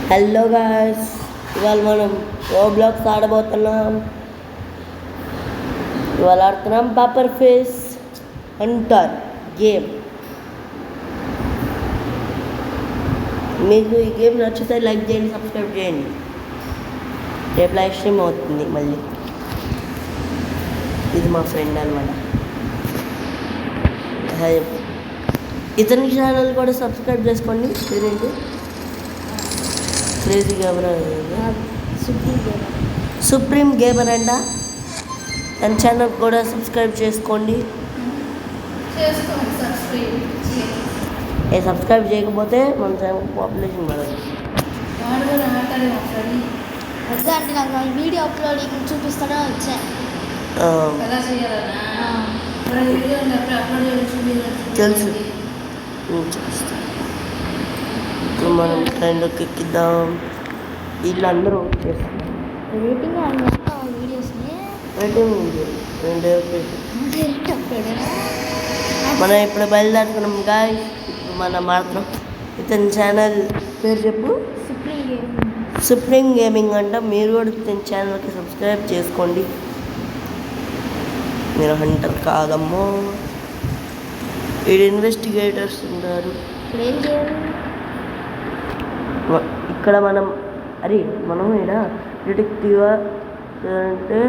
Hello guys, ఇవాళ మనం Roblox ఆడబోతున్నాం. ఇవాళ ఆడుతున్నాం పేపర్ ఫేస్ హంటర్ గేమ్. మీకు ఈ గేమ్ నచ్చితే లైక్ చేయండి, సబ్స్క్రైబ్ చేయండి. రేపు లైవ్ స్ట్రీమ్ అవుతుంది మళ్ళీ. ఇది మా ఫ్రెండ్ అనమాట. ఇతని ఛానల్ కూడా సబ్స్క్రైబ్ చేసుకోండి. పేరేంటి? క్రేజీ గేమర్, సుప్రీం గేమర్ అంట. తన ఛానల్ కూడా సబ్స్క్రైబ్ చేసుకోండి. సబ్స్క్రైబ్ చేయకపోతే మన ఛానల్ పాపులేషన్ పడదు. అంటే నాకు వీడియో అప్లోడింగ్ చూపిస్తానే వచ్చా. తెలుసు. ఇప్పుడు మనం ట్రైన్లోకి ఎక్కిద్దాం. వీళ్ళందరూ రేటింగ్ వీడియోస్ని మనం ఇప్పుడు బయలుదేరుతున్నాం గాయ్. ఇప్పుడు మనం మాత్రం ఇతని ఛానల్ పేరు చెప్పు. సుప్రీం గేమింగ్ అంట. మీరు కూడా ఇతని ఛానల్కి సబ్స్క్రైబ్ చేసుకోండి. మీరు హంటర్ కాదమ్మో. వీడు ఇన్వెస్టిగేటర్స్ ఉంటారు ఇక్కడ. మనం ఇక్కడ డిటెక్టివ్ అంటే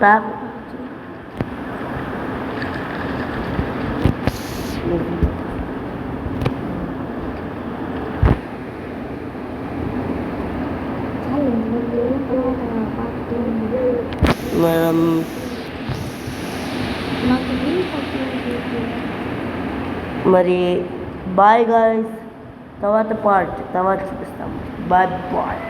ట్యాప్. మనం మరి బాయ్ గాయ్స్. తర్వాత చూపిస్తాం. Bye bye.